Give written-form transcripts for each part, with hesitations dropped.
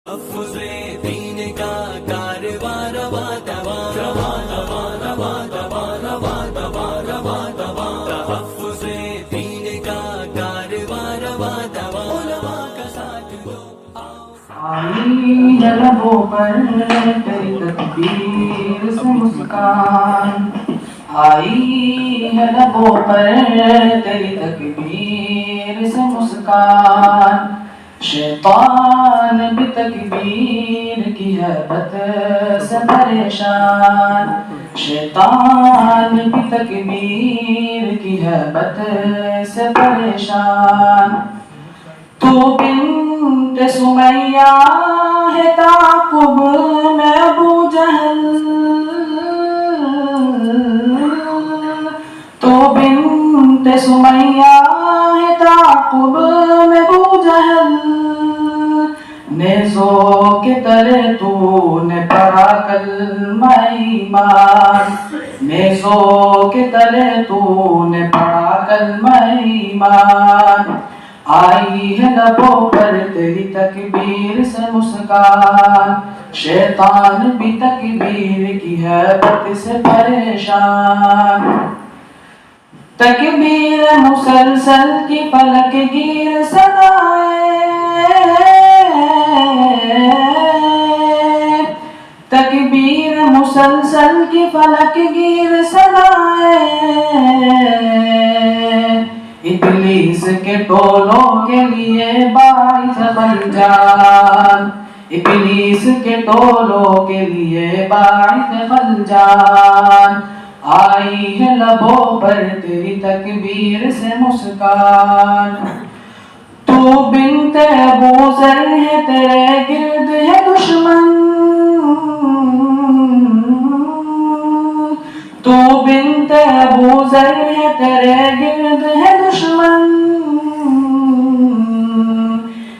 تحفظ دین کا کارواں رواں رواں رواں رواں رواں رواں رواں رواں رواں رواں تحفظ دین کا کارواں رواں رواں علماء کا ساتھ دو آئی ہے لبوں پر تیری تکبیر سے مسکان، آئی ہے لبوں پر تیری تکبیر سے مسکان، شیطان بھی تکبیر کی ہیبت سے پریشان، شیطان بھی تکبیر کی ہیبت سے پریشان۔ تو بنت سمیہ ہے تعقب میں ابو جہل، تو بنت سمیہ ہے تعقب میں ابو جہل، نیزوں کے تلے تو نے پڑھا کلمہ ایمان، نیزوں کے تلے تو نے پڑھا کلمہ ایمان، آئی ہے لبوں پر تیری تکبیر سے مسکان، شیطان بھی تکبیر کی ہیبت سے پریشان، تکبیر مسلسل کی فلک گیر صدائے، تکبیر مسلسل کی فلک گیر صدائے، ابلیس کے ٹولوں کے لیے باعث خلجان، ابلیس کے ٹولوں کے لیے باعث خلجان، آئی ہے لبوں پر تیری تکبیر سے مسکان، تو بنت ابو ذر ہے تیرے گرد ہے دشمن، تو بنت ابو ذر ہے تیرے گرد ہے دشمن،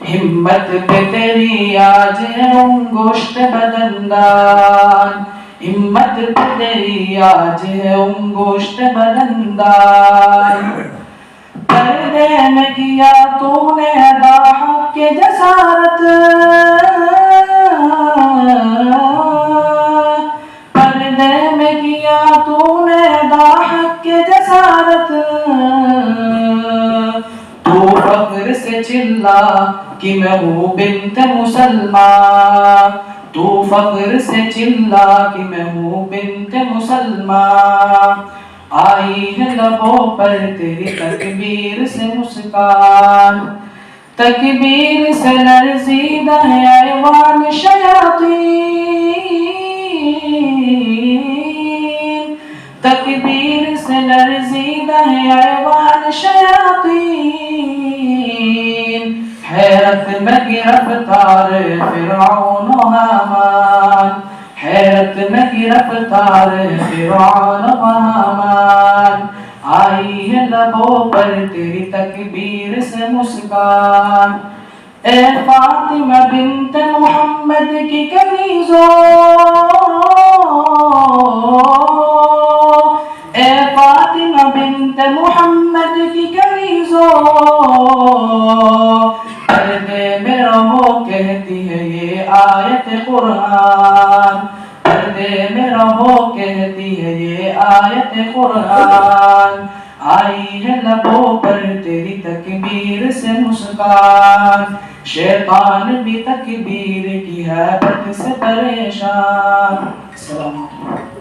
ہمت پہ تیری آج ہے انگشت بدندان، ہمت پہ تیری آج ہے انگشت بدندان، پردے میں کیا تو نے ادا حق کے جسارت، پردے میں کیا تو نے ادا حق کے جسارت، تو فخر سے چلا کہ میں ہوں بنت مسلمان، تو فخر سے چلا کہ میں ہوں بنت مسلمان، آئی ہے لبوں پر تیری تکبیر سے مسکان، تکبیر سے لرزیدہ ہے ایوان شیاطین، تکبیر سے لرزیدہ ہے ایوان شیاطین، حیرت میں گرفتار فرعون و حامان، حیرت میں گرفتار فرعون و حامان، آئی ہے لبوں پر تیری تکبیر سے مسکان، اے فاطمہ بنت محمد کی کنیزو، اے فاطمہ بنت محمد کی کنیزو، پردے میں رہو کہتی ہے یہ آیت قرآن، پردے میں رہو کہتی ہے یہ آیت قرآن، آئی ہے لبوں پر تیری تکبیر سے مسکان، شیطان بھی تکبیر کی ہیبت سے پریشان۔ السلام علیکم۔